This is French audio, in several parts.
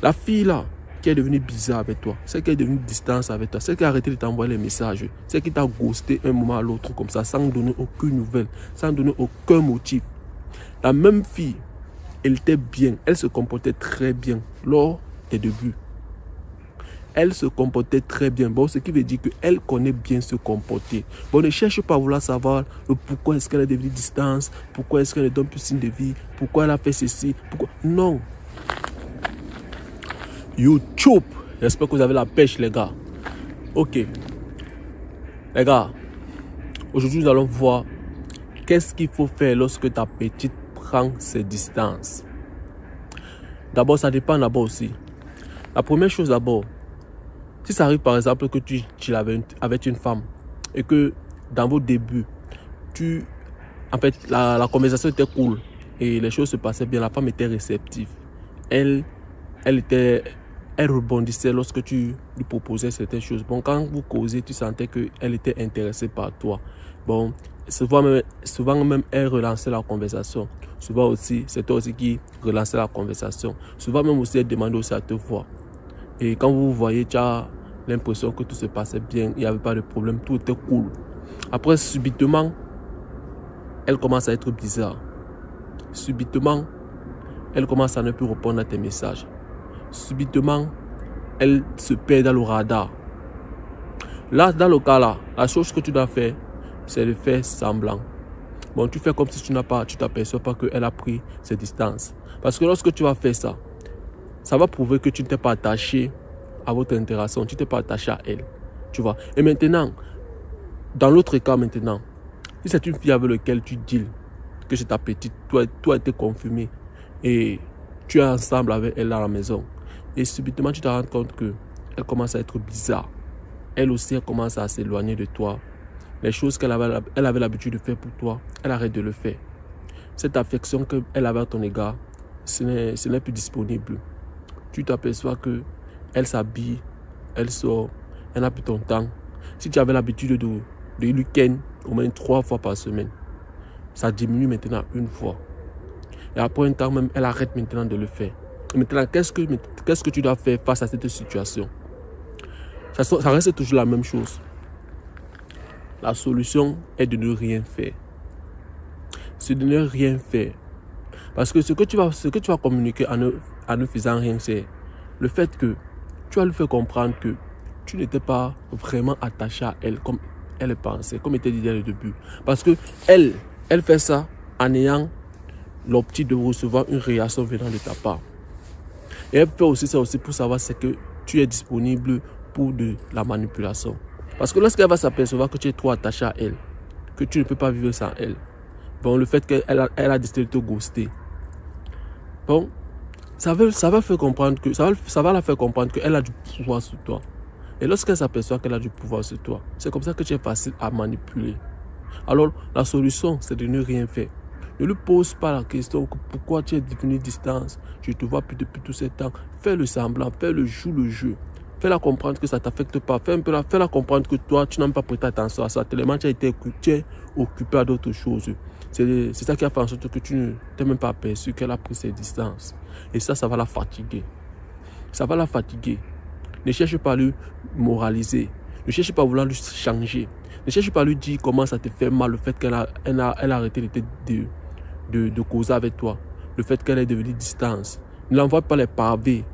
La fille là, qui est devenue bizarre avec toi, celle qui est devenue distance avec toi, celle qui a arrêté de t'envoyer les messages, celle qui t'a ghosté un moment à l'autre comme ça, sans donner aucune nouvelle, sans donner aucun motif. La même fille, elle était bien, elle se comportait très bien lors des débuts. Elle se comportait très bien. Bon, ce qui veut dire qu'elle connaît bien se comporter. Bon, ne cherche pas à vouloir savoir le pourquoi est-ce qu'elle est devenue distance, pourquoi est-ce qu'elle ne donne plus signe de vie, pourquoi elle a fait ceci, pourquoi... Non. YouTube. J'espère que vous avez la pêche, les gars. Ok. Les gars, aujourd'hui, nous allons voir qu'est-ce qu'il faut faire lorsque ta petite prend ses distances. D'abord, ça dépend d'abord aussi. La première chose d'abord, si ça arrive par exemple que tu l'avais avec une femme et que dans vos débuts, en fait, la conversation était cool et les choses se passaient bien, la femme était réceptive. Elle rebondissait lorsque tu lui proposais certaines choses. Bon, quand vous causez, tu sentais qu'elle était intéressée par toi. Bon, souvent même, elle relançait la conversation. Souvent aussi, c'est toi aussi qui relançait la conversation. Souvent même aussi, elle demandait aussi à te voir. Et quand vous voyez, tu as l'impression que tout se passait bien, il n'y avait pas de problème, tout était cool. Après, subitement, elle commence à être bizarre. Subitement, elle commence à ne plus répondre à tes messages. Subitement, elle se perd dans le radar. Là, dans le cas là, la chose que tu dois faire, c'est de faire semblant. Bon, tu fais comme si tu t'aperçois pas qu'elle a pris ses distances. Parce que lorsque tu vas faire ça, ça va prouver que tu ne t'es pas attaché à votre interaction, tu ne t'es pas attaché à elle. Tu vois. Et maintenant, dans l'autre cas maintenant, si c'est une fille avec laquelle tu deals, que c'est ta petite, toi été confirmé et tu es ensemble avec elle à la maison et subitement tu te rends compte qu'elle commence à être bizarre. Elle aussi, elle commence à s'éloigner de toi. Les choses qu'elle avait l'habitude de faire pour toi, elle arrête de le faire. Cette affection qu'elle avait à ton égard, ce n'est plus disponible. Tu t'aperçois qu'elle s'habille, elle sort, elle n'a plus ton temps. Si tu avais l'habitude de week-end, au moins 3 fois par semaine, ça diminue maintenant une fois. Et après un temps même, elle arrête maintenant de le faire. Et maintenant, qu'est-ce que tu dois faire face à cette situation? Ça reste toujours la même chose. La solution est de ne rien faire. C'est de ne rien faire. Parce que ce que tu vas communiquer en ne faisant rien, c'est le fait que tu vas lui faire comprendre que tu n'étais pas vraiment attaché à elle comme elle pensait, comme était dit dès le début. Parce que elle fait ça en ayant l'optique de recevoir une réaction venant de ta part. Et elle fait aussi ça aussi pour savoir c'est que tu es disponible pour de la manipulation. Parce que lorsqu'elle va s'apercevoir que tu es trop attaché à elle, que tu ne peux pas vivre sans elle, bon, le fait qu'elle a décidé de te ghoster, bon, ça va faire comprendre que ça va la faire comprendre qu'elle a du pouvoir sur toi. Et lorsqu'elle s'aperçoit qu'elle a du pouvoir sur toi, c'est comme ça que tu es facile à manipuler. Alors, la solution, c'est de ne rien faire. Ne lui pose pas la question que pourquoi tu es devenu distance. Je te vois plus depuis tout ce temps. Fais le semblant, fais le jeu. Fais-la comprendre que ça ne t'affecte pas. Fais-la comprendre que toi, tu n'as pas prêté attention à ça. Tellement tu es occupé à d'autres choses. C'est ça qui a fait en sorte que tu ne t'es même pas aperçu qu'elle a pris ses distances. Et ça va la fatiguer. Ça va la fatiguer. Ne cherche pas à lui moraliser. Ne cherche pas à vouloir lui changer. Ne cherche pas à lui dire comment ça te fait mal le fait qu'elle a arrêté de causer avec toi. Le fait qu'elle est devenue distance. Ne l'envoie pas les pavés.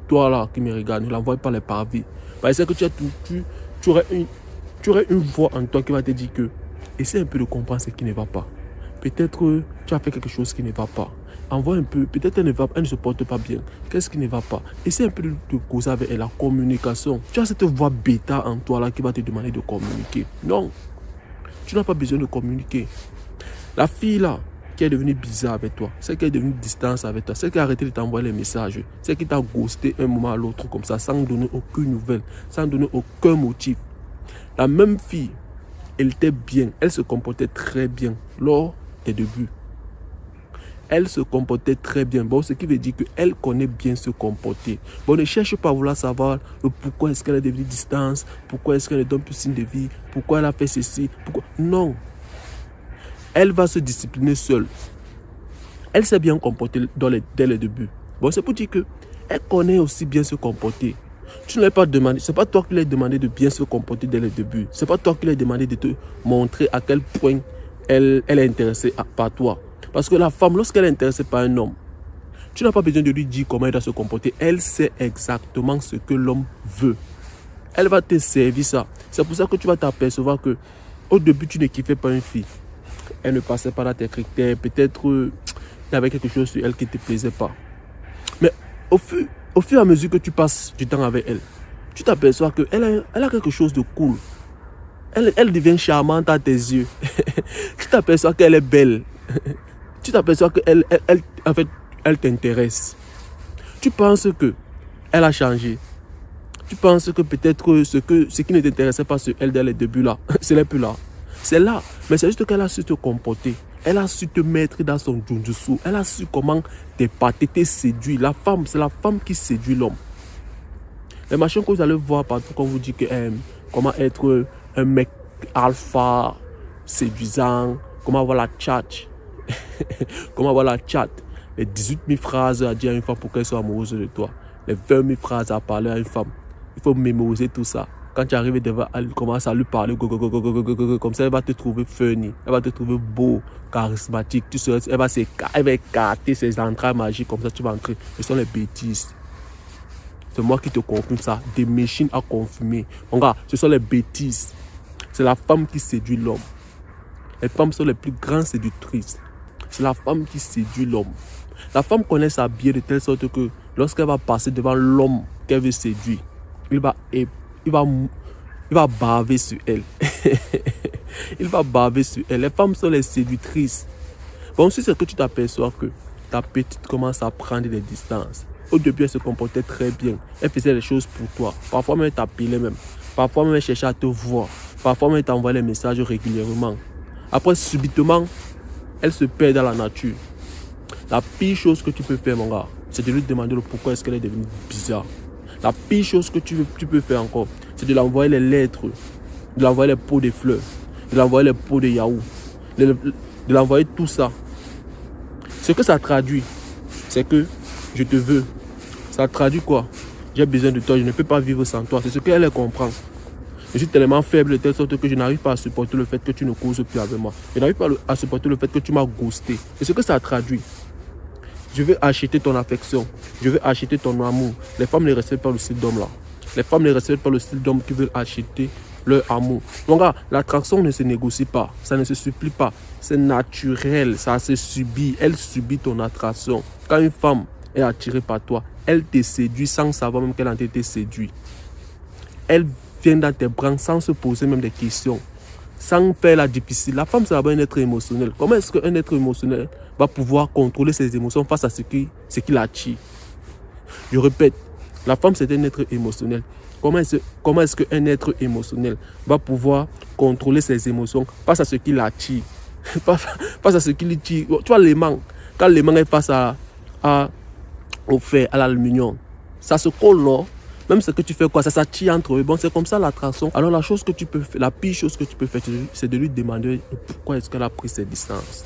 Toi là qui me regarde, ne l'envoie pas les pavés. Parce que tu aurais une voix en toi qui va te dire que essaie un peu de comprendre ce qui ne va pas. Peut-être tu as fait quelque chose qui ne va pas. Envoie un peu, peut-être elle ne se porte pas bien. Qu'est-ce qui ne va pas? Essaie un peu de causer avec elle, la communication. Tu as cette voix bêta en toi là qui va te demander de communiquer. Non, tu n'as pas besoin de communiquer. La fille là, qui est devenue bizarre avec toi, celle qui est devenue distance avec toi, celle qui a arrêté de t'envoyer les messages, celle qui t'a ghosté un moment à l'autre comme ça, sans donner aucune nouvelle, sans donner aucun motif. La même fille, elle était bien, elle se comportait très bien lors des débuts. Elle se comportait très bien. Bon, ce qui veut dire qu'elle connaît bien se comporter. Bon, ne cherche pas à vouloir savoir pourquoi est-ce qu'elle est devenue distance, pourquoi est-ce qu'elle ne donne plus signe de vie, pourquoi elle a fait ceci, pourquoi... Non. Elle va se discipliner seule. Elle s'est bien comportée dès le début. Bon, c'est pour dire que elle connaît aussi bien se comporter. Tu ne l'as pas demandé, c'est pas toi qui lui as demandé de bien se comporter dès le début. C'est pas toi qui lui as demandé de te montrer à quel point elle est intéressée par toi. Parce que la femme, lorsqu'elle est intéressée par un homme, tu n'as pas besoin de lui dire comment elle doit se comporter. Elle sait exactement ce que l'homme veut. Elle va te servir ça. C'est pour ça que tu vas t'apercevoir que au début, tu ne kiffais pas une fille. Elle ne passait pas dans tes critères. Peut-être il y avait quelque chose sur elle qui ne te plaisait pas. Mais au fur et à mesure que tu passes du temps avec elle, tu t'aperçois qu'elle a quelque chose de cool. Elle devient charmante à tes yeux. Tu t'aperçois qu'elle est belle. Tu t'aperçois qu'elle en fait, elle t'intéresse. Tu penses qu'elle a changé. Tu penses que peut-être ce qui ne t'intéressait pas sur elle dès le début là, ce n'est plus là. C'est là, mais c'est juste qu'elle a su te comporter. Elle a su te mettre dans son junjutsu. Elle a su comment t'épater, te séduire. La femme, c'est la femme qui séduit l'homme. Les machins que vous allez voir partout quand vous dites que comment être un mec alpha, séduisant, comment avoir la chat. Comment avoir la chat. Les 18 000 phrases à dire à une femme pour qu'elle soit amoureuse de toi. Les 20 000 phrases à parler à une femme. Il faut mémoriser tout ça. Quand tu arrives devant elle, commence à lui parler, comme ça, elle va te trouver funny, elle va te trouver beau, charismatique. Elle va écarter ses entrailles magiques, comme ça tu vas entrer. Ce sont les bêtises. C'est moi qui te confirme ça. Des machines à confirmer. Mon gars, ce sont les bêtises. C'est la femme qui séduit l'homme. Les femmes sont les plus grandes séductrices. C'est la femme qui séduit l'homme. La femme connaît sa biais de telle sorte que lorsqu'elle va passer devant l'homme qu'elle veut séduire, il va baver sur elle. Il va baver sur elle. Les femmes sont les séductrices. Bon, si c'est que tu t'aperçois que ta petite commence à prendre des distances. Au début, elle se comportait très bien. Elle faisait les choses pour toi. Parfois même, elle t'appelait même. Parfois même, elle cherchait à te voir. Parfois même, elle t'envoyait les messages régulièrement. Après, subitement, elle se perd dans la nature. La pire chose que tu peux faire, mon gars, c'est de lui demander le pourquoi est-ce qu'elle est devenue bizarre. La pire chose que tu peux faire encore, c'est de l'envoyer les lettres, de l'envoyer les pots de fleurs, de l'envoyer les pots de yaourt, de l'envoyer tout ça. Ce que ça traduit, c'est que je te veux. Ça traduit quoi? J'ai besoin de toi, je ne peux pas vivre sans toi. C'est ce qu'elle comprend. Je suis tellement faible de telle sorte que je n'arrive pas à supporter le fait que tu ne causes plus avec moi. Je n'arrive pas à supporter le fait que tu m'as ghosté. C'est ce que ça traduit. Je veux acheter ton affection. Je veux acheter ton amour. Les femmes ne respectent pas le style d'homme là. Les femmes ne respectent pas le style d'homme qui veulent acheter leur amour. Donc là, l'attraction ne se négocie pas. Ça ne se supplie pas. C'est naturel. Ça se subit. Elle subit ton attraction. Quand une femme est attirée par toi, elle te séduit sans savoir même qu'elle a été séduite. Elle vient dans tes bras sans se poser même des questions. Sans faire la difficile. La femme, c'est d'abord un être émotionnel. Comment est-ce qu'un être émotionnel va pouvoir contrôler ses émotions face à ce qui l'attire? Je répète, la femme, c'est un être émotionnel. Comment est-ce qu'un être émotionnel va pouvoir contrôler ses émotions face à ce qui l'attire? Face à ce qui lui tire. Tu vois l'aimant. Quand l'aimant est face au fer, à l'aluminium, ça se colle, non? Même ce que tu fais quoi, ça s'attire entre eux. Bon, c'est comme ça l'attraction. Alors la chose que tu peux faire, la pire chose que tu peux faire, c'est de lui demander pourquoi est-ce qu'elle a pris ses distances.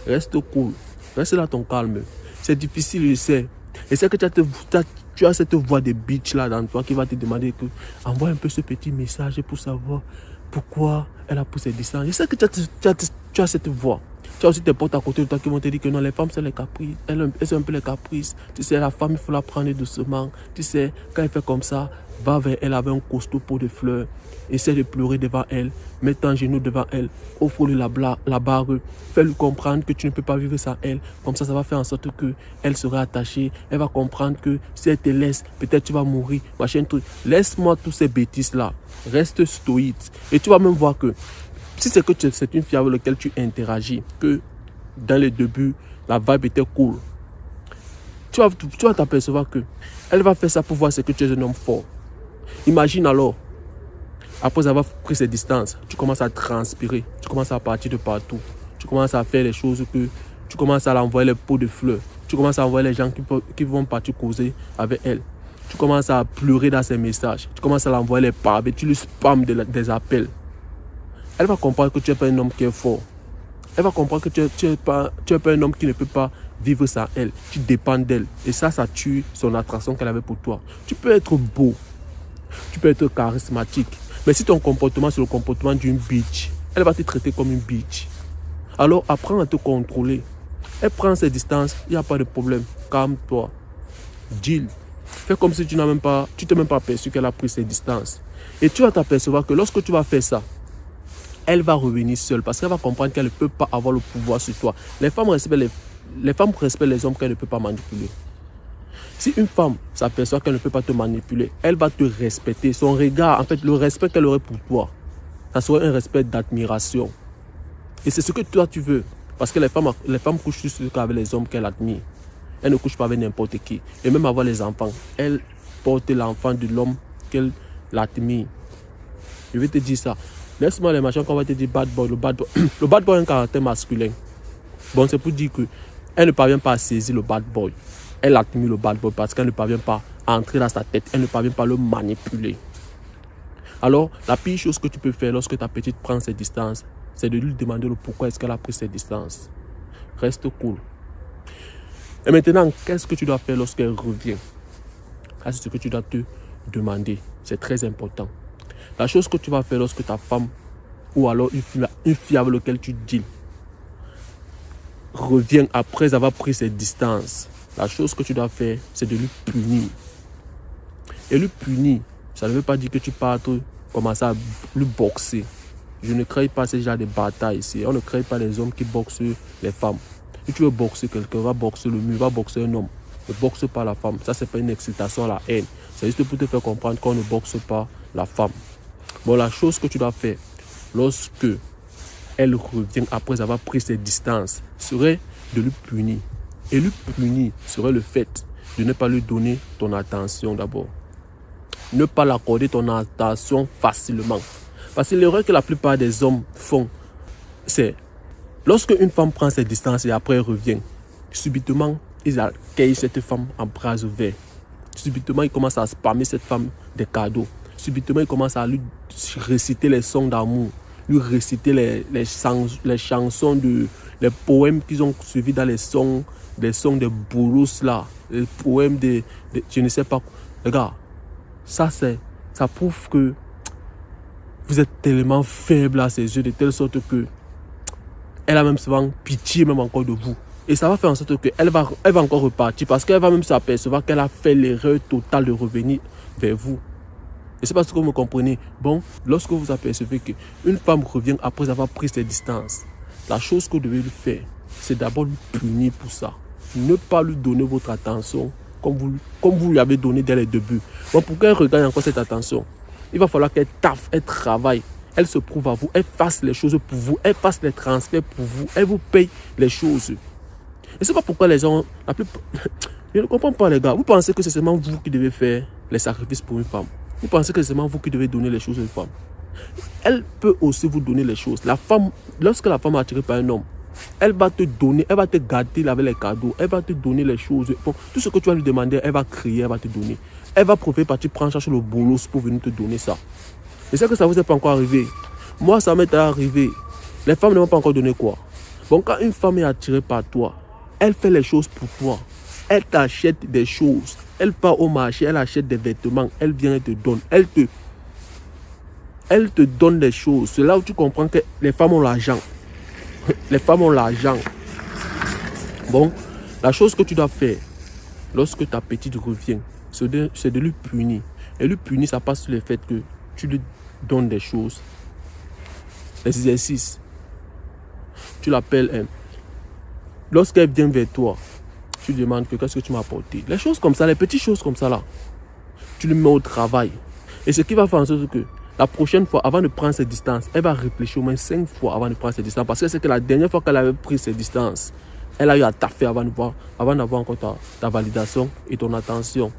Reste cool, reste là ton calme. C'est difficile, je sais. Et c'est que tu as cette voix de bitch là dans toi qui va te demander que envoie un peu ce petit message pour savoir pourquoi elle a pris ses distances. Je sais que tu as cette voix. Tu as aussi tes potes à côté de toi qui vont te dire que non, les femmes, c'est les caprices. Elles sont un peu les caprices. Tu sais, la femme, il faut la prendre doucement. Tu sais, quand elle fait comme ça, va vers elle avec un costaud pot de fleurs. Essaie de pleurer devant elle. Mets ton genou devant elle. Offre-lui la bague. Fais-lui comprendre que tu ne peux pas vivre sans elle. Comme ça va faire en sorte qu'elle sera attachée. Elle va comprendre que si elle te laisse, peut-être tu vas mourir. Machin truc. Laisse-moi tous ces bêtises-là. Reste stoïque. Et tu vas même voir que si c'est que c'est une fille avec laquelle tu interagis, que dans le début, la vibe était cool, tu vas t'apercevoir que elle va faire ça pour voir ce que tu es un homme fort. Imagine alors, après avoir pris ses distances, tu commences à transpirer, tu commences à partir de partout, tu commences à faire les choses que tu commences à l'envoyer les pots de fleurs, tu commences à envoyer les gens qui vont partir causer avec elle. Tu commences à pleurer dans ses messages, tu commences à l'envoyer les pavés, tu lui spams des appels. Elle va comprendre que tu n'es pas un homme qui est fort. Elle va comprendre que tu n'es pas un homme qui ne peut pas vivre sans elle. Tu dépends d'elle. Et ça tue son attraction qu'elle avait pour toi. Tu peux être beau. Tu peux être charismatique. Mais si ton comportement c'est le comportement d'une bitch, elle va te traiter comme une bitch. Alors apprends à te contrôler. Elle prend ses distances, il n'y a pas de problème. Calme-toi. Deal. Fais comme si tu t'es même pas aperçu qu'elle a pris ses distances. Et tu vas t'apercevoir que lorsque tu vas faire ça, elle va revenir seule parce qu'elle va comprendre qu'elle ne peut pas avoir le pouvoir sur toi. Les femmes respectent les hommes qu'elle ne peut pas manipuler. Si une femme s'aperçoit qu'elle ne peut pas te manipuler, elle va te respecter. Son regard, en fait, le respect qu'elle aurait pour toi, ça serait un respect d'admiration. Et c'est ce que toi tu veux. Parce que les femmes couchent juste avec les hommes qu'elles admirent. Elles ne couchent pas avec n'importe qui. Et même avoir les enfants, elles portent l'enfant de l'homme qu'elles admirent. Je vais te dire ça. Laisse-moi les machins qu'on va te dire bad boy. Le bad boy a un caractère masculin. Bon, c'est pour dire qu'elle ne parvient pas à saisir le bad boy. Elle admire le bad boy parce qu'elle ne parvient pas à entrer dans sa tête. Elle ne parvient pas à le manipuler. Alors, la pire chose que tu peux faire lorsque ta petite prend ses distances, c'est de lui demander le pourquoi est-ce qu'elle a pris ses distances. Reste cool. Et maintenant, qu'est-ce que tu dois faire lorsqu'elle revient? C'est ce que tu dois te demander. C'est très important. La chose que tu vas faire lorsque ta femme ou alors une fille avec laquelle tu deals revient après avoir pris ses distances, la chose que tu dois faire, c'est de lui punir. Et lui punir, ça ne veut pas dire que tu partes commencer à lui boxer. Je ne crée pas ce genre de bataille ici. On ne crée pas les hommes qui boxent les femmes. Si tu veux boxer quelqu'un, va boxer le mur, va boxer un homme. Ne boxe pas la femme. Ça, c'est pas une excitation à la haine. C'est juste pour te faire comprendre qu'on ne boxe pas la femme. Bon, la chose que tu dois faire lorsque elle revient après avoir pris ses distances serait de lui punir. Et lui punir serait le fait de ne pas lui donner ton attention d'abord. Ne pas l'accorder ton attention facilement. Parce que l'erreur que la plupart des hommes font, c'est lorsque une femme prend ses distances et après elle revient, subitement, ils accueillent cette femme en bras ouverts. Subitement, ils commencent à spammer cette femme des cadeaux. Subitement, ils commencent à lui réciter les sons d'amour, lui réciter les chansons, les poèmes qu'ils ont suivis dans les sons de Bourous là, les poèmes de je ne sais pas. Regarde, ça prouve que vous êtes tellement faible à ses yeux de telle sorte que elle a même souvent pitié même encore de vous. Et ça va faire en sorte qu'elle va encore repartir parce qu'elle va même s'apercevoir qu'elle a fait l'erreur totale de revenir vers vous. Et c'est parce que vous me comprenez. Bon, lorsque vous apercevez qu'une femme revient après avoir pris ses distances, la chose que vous devez lui faire, c'est d'abord lui punir pour ça. Ne pas lui donner votre attention comme vous lui avez donné dès le début. Bon, pour qu'elle regagne encore cette attention, il va falloir qu'elle taffe, elle travaille. Elle se prouve à vous, elle fasse les choses pour vous, elle fasse les transferts pour vous, elle vous paye les choses. Et c'est pas pourquoi les gens, je ne comprends pas les gars, vous pensez que c'est seulement vous qui devez faire les sacrifices pour une femme. Vous pensez que c'est seulement vous qui devez donner les choses à une femme. Elle peut aussi vous donner les choses. La femme, lorsque la femme est attirée par un homme, elle va te donner, elle va te gâter avec les cadeaux, elle va te donner les choses. Bon, tout ce que tu vas lui demander, elle va crier, elle va te donner. Elle va profiter partir prendre chercher le boulot pour venir te donner ça. Et c'est que ça ne vous est pas encore arrivé. Moi, ça m'est arrivé. Les femmes ne m'ont pas encore donné quoi. Bon, quand une femme est attirée par toi, elle fait les choses pour toi. Elle t'achète des choses. Elle part au marché, elle achète des vêtements. Elle vient et te donne. Elle te donne des choses. C'est là où tu comprends que les femmes ont l'argent. Les femmes ont l'argent. Bon, la chose que tu dois faire lorsque ta petite revient, c'est de lui punir. Et lui punir, ça passe sur le fait que tu lui donnes des choses. Les exercices. Tu l'appelles. Lorsqu'elle vient vers toi, tu lui demandes qu'est-ce que tu m'as apporté. Les choses comme ça, les petites choses comme ça là, tu lui mets au travail. Et ce qui va faire en sorte que la prochaine fois, avant de prendre ses distances, elle va réfléchir au moins 5 fois avant de prendre ses distances. Parce que c'est que la dernière fois qu'elle avait pris ses distances, elle a eu à taffer avant d'avoir encore ta validation et ton attention.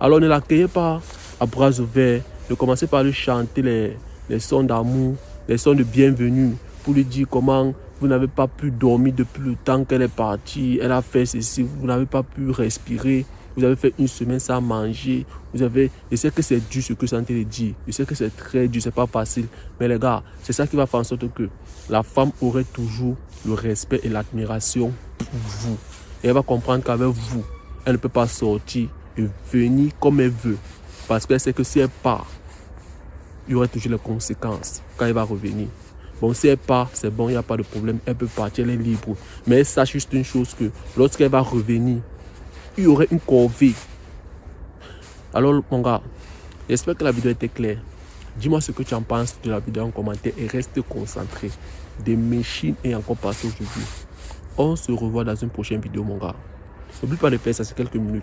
Alors ne l'accueillez pas à bras ouverts. Ne commencez pas à lui chanter les sons d'amour, les sons de bienvenue pour lui dire comment vous n'avez pas pu dormir depuis le temps qu'elle est partie. Elle a fait ceci, vous n'avez pas pu respirer. Vous avez fait une semaine sans manger. Je sais que c'est dur ce que je suis en train de dire. Je sais que c'est très dur, c'est pas facile. Mais les gars, c'est ça qui va faire en sorte que la femme aurait toujours le respect et l'admiration pour vous. Et elle va comprendre qu'avec vous, elle ne peut pas sortir et venir comme elle veut. Parce qu'elle sait que si elle part, il y aurait toujours les conséquences quand elle va revenir. Bon, si elle part, c'est bon, il n'y a pas de problème. Elle peut partir, elle est libre. Mais elle sache juste une chose que lorsqu'elle va revenir, il y aurait une corvée. Alors, mon gars, j'espère que la vidéo était claire. Dis-moi ce que tu en penses de la vidéo en commentaire et reste concentré. Des machines et encore passé aujourd'hui. On se revoit dans une prochaine vidéo, mon gars. N'oublie pas de faire ça, c'est quelques minutes.